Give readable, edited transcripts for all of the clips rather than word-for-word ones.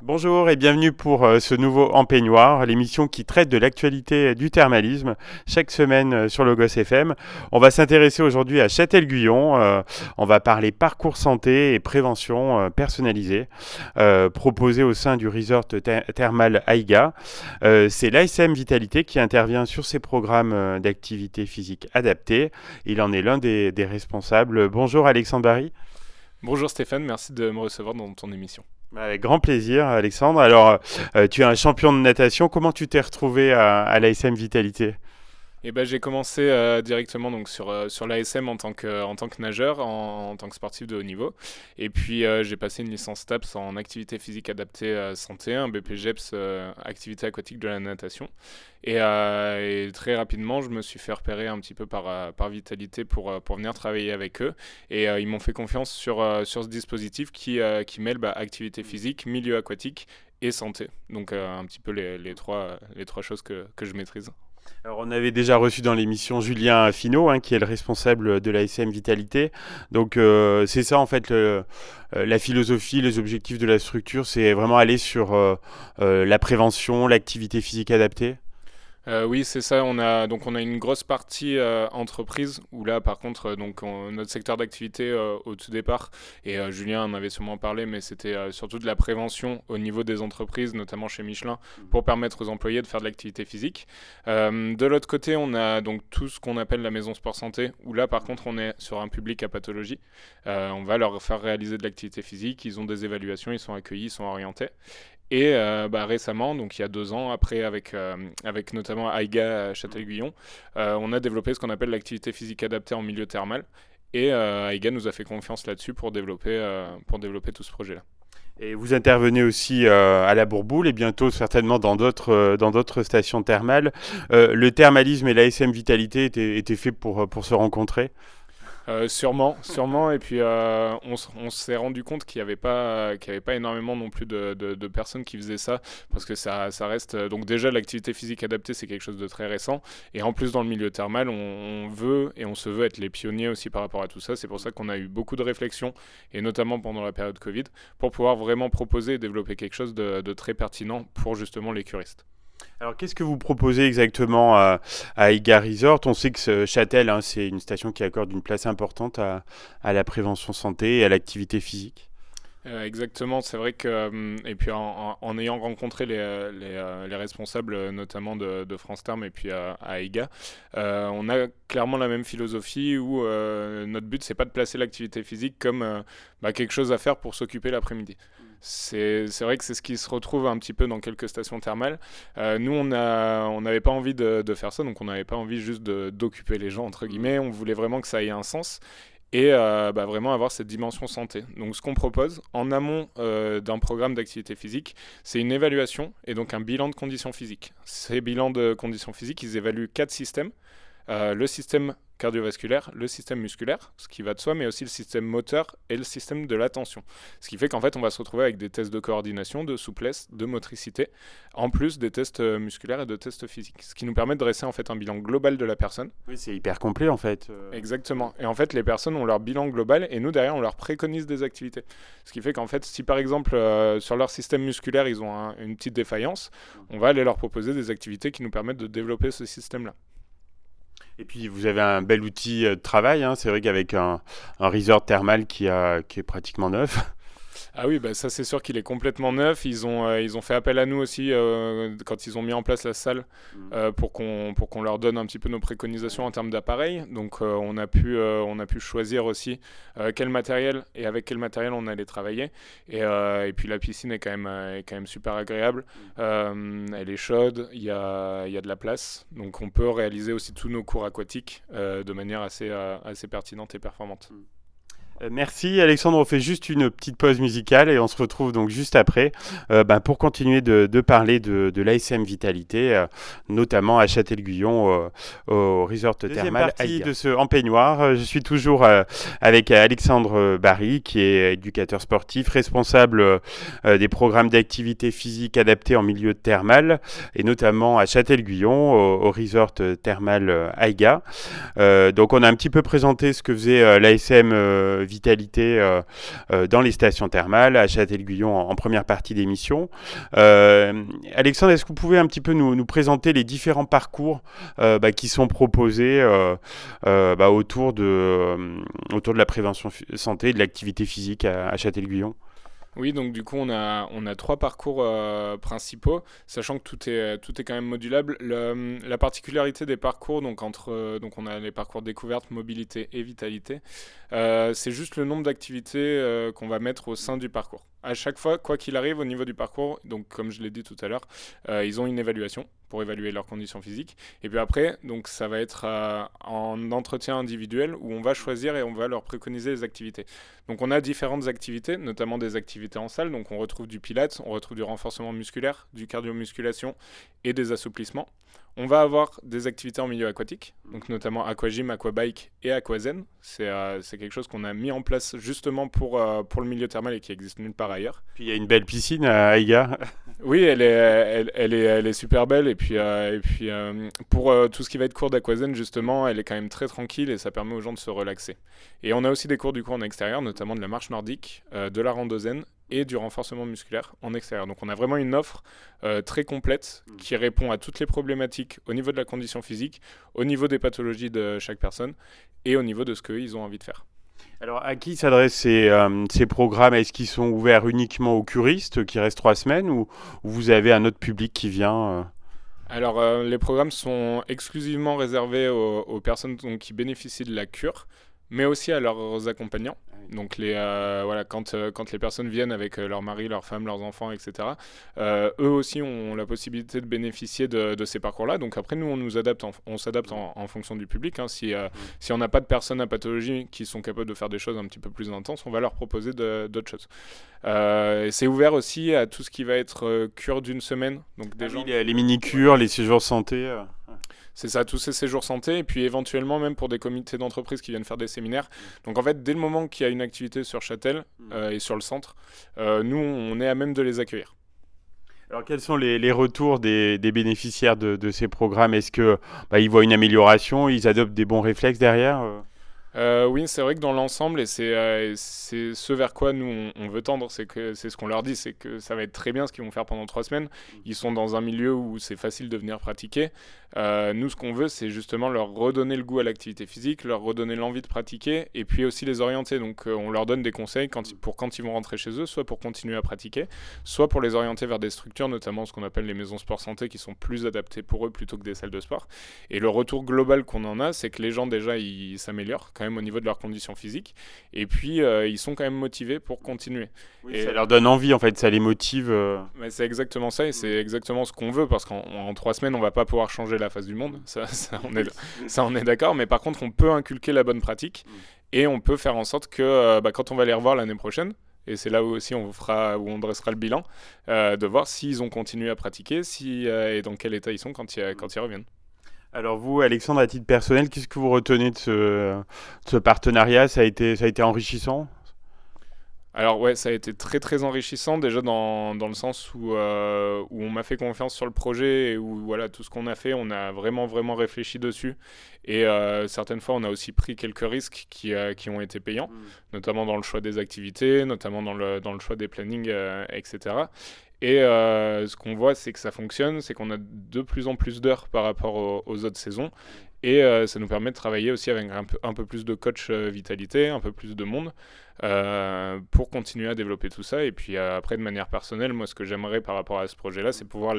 Bonjour et bienvenue pour ce nouveau Empeignoir, l'émission qui traite de l'actualité du thermalisme chaque semaine sur Logos FM. On va s'intéresser aujourd'hui à Châtel-Guyon. On va parler parcours santé et prévention personnalisée proposée au sein du resort thermal Aïga. C'est l'ASM Vitalité qui intervient sur ces programmes d'activité physique adaptée. Il en est l'un des responsables. Bonjour Alexandre Barry. Bonjour Stéphane, merci de me recevoir dans ton émission. Avec grand plaisir, Alexandre. Alors, tu es un champion de natation. Comment tu t'es retrouvé à l'ASM Vitalité? J'ai commencé directement donc sur l'ASM en tant que nageur, en tant que sportif de haut niveau. Et puis j'ai passé une licence TAPS en activité physique adaptée santé, un BPGEPS activité aquatique de la natation. Et très rapidement, je me suis fait repérer un petit peu par Vitalité pour venir travailler avec eux. Et ils m'ont fait confiance sur ce dispositif qui mêle activité physique, milieu aquatique et santé. Donc un petit peu les trois choses que je maîtrise. Alors, on avait déjà reçu dans l'émission Julien Finot, qui est le responsable de l'ASM Vitalité. Donc, c'est ça, en fait, la philosophie, les objectifs de la structure, c'est vraiment aller sur la prévention, l'activité physique adaptée. Oui, c'est ça. On a une grosse partie entreprise où là, par contre, notre secteur d'activité au tout départ, et Julien en avait sûrement parlé, mais c'était surtout de la prévention au niveau des entreprises, notamment chez Michelin, pour permettre aux employés de faire de l'activité physique. De l'autre côté, on a donc tout ce qu'on appelle la maison sport santé, où là, par contre, on est sur un public à pathologie. On va leur faire réaliser de l'activité physique. Ils ont des évaluations, ils sont accueillis, ils sont orientés. Et récemment, donc il y a 2 ans, après avec notamment Aïga à Châtel-Guyon, on a développé ce qu'on appelle l'activité physique adaptée en milieu thermal. Et Aïga nous a fait confiance là-dessus pour développer tout ce projet-là. Et vous intervenez aussi à la Bourboule et bientôt certainement dans d'autres stations thermales. Le thermalisme et l'ASM Vitalité étaient faits pour se rencontrer. Sûrement. Et puis on s'est rendu compte qu'il y avait pas énormément non plus de personnes qui faisaient ça, parce que ça reste donc déjà l'activité physique adaptée, c'est quelque chose de très récent, et en plus dans le milieu thermal, on veut et on se veut être les pionniers aussi par rapport à tout ça. C'est pour ça qu'on a eu beaucoup de réflexions, et notamment pendant la période Covid, pour pouvoir vraiment proposer et développer quelque chose de très pertinent pour justement les curistes. Alors, qu'est-ce que vous proposez exactement à Iga Resort? On sait que Châtel, c'est une station qui accorde une place importante à la prévention santé et à l'activité physique. Exactement, c'est vrai que, et puis en ayant rencontré les responsables, notamment de France Therm et puis à EIGA, on a clairement la même philosophie où notre but, c'est pas de placer l'activité physique comme quelque chose à faire pour s'occuper l'après-midi. C'est vrai que c'est ce qui se retrouve un petit peu dans quelques stations thermales. Nous, on n'avait pas envie de faire ça, donc on n'avait pas envie juste d'occuper les gens, entre guillemets. On voulait vraiment que ça ait un sens et vraiment avoir cette dimension santé. Donc ce qu'on propose en amont d'un programme d'activité physique, c'est une évaluation et donc un bilan de conditions physiques. Ces bilans de conditions physiques, ils évaluent 4 systèmes. Le système cardiovasculaire, le système musculaire, ce qui va de soi, mais aussi le système moteur et le système de l'attention. Ce qui fait qu'en fait, on va se retrouver avec des tests de coordination, de souplesse, de motricité, en plus des tests musculaires et de tests physiques. Ce qui nous permet de dresser en fait un bilan global de la personne. Oui, c'est hyper complet en fait. Exactement. Et en fait, les personnes ont leur bilan global et nous, derrière, on leur préconise des activités. Ce qui fait qu'en fait, si par exemple, sur leur système musculaire, ils ont une petite défaillance, on va aller leur proposer des activités qui nous permettent de développer ce système-là. Et puis vous avez un bel outil de travail, c'est vrai qu'avec un resort thermal qui est pratiquement neuf. Ah oui, ça c'est sûr qu'il est complètement neuf. Ils ont fait appel à nous aussi quand ils ont mis en place la salle pour qu'on leur donne un petit peu nos préconisations en termes d'appareils. Donc on a pu choisir aussi quel matériel et avec quel matériel on allait travailler. Et puis la piscine est quand même super agréable. Elle est chaude, il y a de la place. Donc on peut réaliser aussi tous nos cours aquatiques de manière assez pertinente et performante. Merci Alexandre, on fait juste une petite pause musicale et on se retrouve donc juste après pour continuer de parler de l'ASM Vitalité, notamment à Châtel-Guyon au resort thermal. Deuxième partie de ce Empeignoir, je suis toujours avec Alexandre Barry qui est éducateur sportif, responsable des programmes d'activité physique adaptés en milieu thermal et notamment à Châtel-Guyon au resort thermal Aïga. Donc on a un petit peu présenté ce que faisait l'ASM vitalité dans les stations thermales à Châtel-Guyon en première partie d'émission. Alexandre, est-ce que vous pouvez un petit peu nous présenter les différents parcours qui sont proposés autour de la prévention santé et de l'activité physique à Châtel-Guyon? Oui, donc du coup, on a 3 parcours principaux, sachant que tout est quand même modulable. La particularité des parcours, donc on a les parcours découverte, mobilité et vitalité, c'est juste le nombre d'activités qu'on va mettre au sein du parcours. À chaque fois, quoi qu'il arrive au niveau du parcours, donc comme je l'ai dit tout à l'heure, ils ont une évaluation pour évaluer leurs conditions physiques. Et puis après, donc ça va être en entretien individuel où on va choisir et on va leur préconiser les activités. Donc on a différentes activités, notamment des activités en salle. Donc on retrouve du pilates, on retrouve du renforcement musculaire, du cardio-musculation et des assouplissements. On va avoir des activités en milieu aquatique, donc notamment aquagym, aquabike et aquazen. C'est quelque chose qu'on a mis en place justement pour le milieu thermal et qui existe nulle part ailleurs. Puis il y a une belle piscine à Aiga. Oui, elle est super belle et puis pour tout ce qui va être cours d'aquazen justement, elle est quand même très tranquille et ça permet aux gens de se relaxer. Et on a aussi des cours du coup en extérieur, notamment de la marche nordique, de la randonnée et du renforcement musculaire en extérieur. Donc on a vraiment une offre très complète qui répond à toutes les problématiques au niveau de la condition physique, au niveau des pathologies de chaque personne et au niveau de ce qu'ils ont envie de faire. Alors, à qui s'adressent ces programmes? Est-ce qu'ils sont ouverts uniquement aux curistes qui restent 3 semaines ou vous avez un autre public qui vient Alors, les programmes sont exclusivement réservés aux personnes donc, qui bénéficient de la cure, mais aussi à leurs accompagnants. Donc quand les personnes viennent avec leur mari, leur femme, leurs enfants, etc., eux aussi ont la possibilité de bénéficier de ces parcours-là. Donc après, nous, on s'adapte en fonction du public. Hein. Si on n'a pas de personnes à pathologie qui sont capables de faire des choses un petit peu plus intenses, on va leur proposer d'autres choses. C'est ouvert aussi à tout ce qui va être cure d'une semaine. Donc les mini-cures, les séjours santé. C'est ça, tous ces séjours santé, et puis éventuellement même pour des comités d'entreprise qui viennent faire des séminaires. Donc en fait, dès le moment qu'il y a une activité sur Châtel et sur le centre, nous, on est à même de les accueillir. Alors quels sont les retours des bénéficiaires de ces programmes? Est-ce qu'ils voient une amélioration, ils adoptent des bons réflexes derrière Oui, c'est vrai que dans l'ensemble, et c'est ce vers quoi nous on veut tendre, c'est ce qu'on leur dit, c'est que ça va être très bien ce qu'ils vont faire pendant 3 semaines. Ils sont dans un milieu où c'est facile de venir pratiquer. Nous, ce qu'on veut, c'est justement leur redonner le goût à l'activité physique, leur redonner l'envie de pratiquer, et puis aussi les orienter. Donc on leur donne des conseils pour quand ils vont rentrer chez eux, soit pour continuer à pratiquer, soit pour les orienter vers des structures, notamment ce qu'on appelle les maisons sport santé, qui sont plus adaptées pour eux plutôt que des salles de sport. Et le retour global qu'on en a, c'est que les gens déjà, ils s'améliorent quand même au niveau de leurs conditions physiques, et puis ils sont quand même motivés pour continuer. Oui, ça leur donne envie en fait, ça les motive. Mais c'est exactement ça, et c'est exactement ce qu'on veut, parce qu'en 3 semaines, on va pas pouvoir changer la face du monde, ça on est d'accord, mais par contre, on peut inculquer la bonne pratique, et on peut faire en sorte que quand on va les revoir l'année prochaine, et c'est là où aussi où on dressera le bilan, de voir s'ils ont continué à pratiquer, et dans quel état ils sont quand ils reviennent. Alors vous, Alexandre, à titre personnel, qu'est-ce que vous retenez de ce partenariat? Ça a été enrichissant? Alors ouais, ça a été très très enrichissant déjà dans le sens où on m'a fait confiance sur le projet et où voilà, tout ce qu'on a fait, on a vraiment vraiment réfléchi dessus, et certaines fois on a aussi pris quelques risques qui ont été payants, notamment dans le choix des activités, notamment dans le choix des plannings, etc. Et ce qu'on voit, c'est que ça fonctionne, c'est qu'on a de plus en plus d'heures par rapport aux autres saisons. Et ça nous permet de travailler aussi avec un peu plus de coach vitalité, un peu plus de monde, pour continuer à développer tout ça. Et puis après, de manière personnelle, moi, ce que j'aimerais par rapport à ce projet-là, c'est pouvoir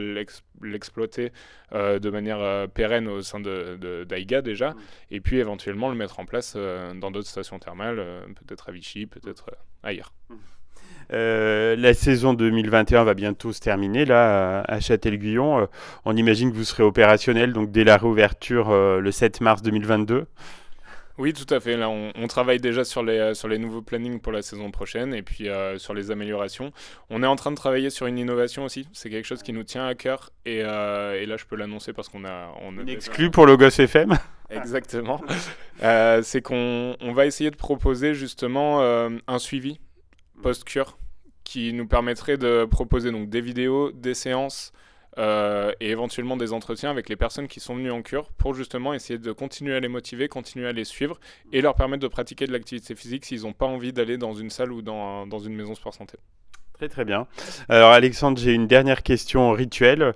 l'exploiter de manière pérenne au sein d'Aiga déjà, et puis éventuellement le mettre en place dans d'autres stations thermales, peut-être à Vichy, peut-être ailleurs. La saison 2021 va bientôt se terminer là à Châtel-Guyon. On imagine que vous serez opérationnel donc dès la réouverture le 7 mars 2022. Oui, tout à fait. Là, on travaille déjà sur les nouveaux plannings pour la saison prochaine, et puis sur les améliorations. On est en train de travailler sur une innovation aussi. C'est quelque chose qui nous tient à cœur, et là, je peux l'annoncer parce qu'on a une exclue pour Logos FM. Exactement. C'est qu'on va essayer de proposer justement un suivi post-cure qui nous permettrait de proposer donc des vidéos, des séances et éventuellement des entretiens avec les personnes qui sont venues en cure pour justement essayer de continuer à les motiver, continuer à les suivre et leur permettre de pratiquer de l'activité physique s'ils n'ont pas envie d'aller dans une salle ou dans une maison sport santé. Très très bien. Alors Alexandre, j'ai une dernière question rituelle.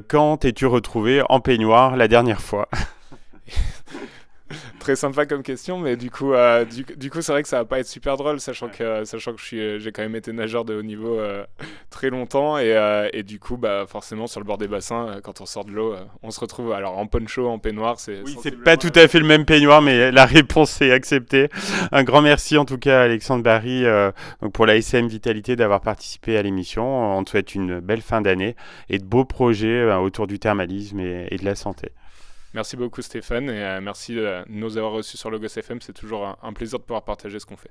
Quand t'es-tu retrouvé en peignoir la dernière fois? Très sympa comme question, mais du coup, c'est vrai que ça va pas être super drôle, sachant que j'ai quand même été nageur de haut niveau très longtemps, et du coup, bah, forcément, sur le bord des bassins, quand on sort de l'eau, on se retrouve alors en poncho, en peignoir. Oui, c'est pas tout à fait le même peignoir, mais la réponse est acceptée. Un grand merci en tout cas à Alexandre Barry donc pour la SM Vitalité d'avoir participé à l'émission. On te souhaite une belle fin d'année et de beaux projets autour du thermalisme et de la santé. Merci beaucoup Stéphane, et merci de nous avoir reçus sur Logos FM. C'est toujours un plaisir de pouvoir partager ce qu'on fait.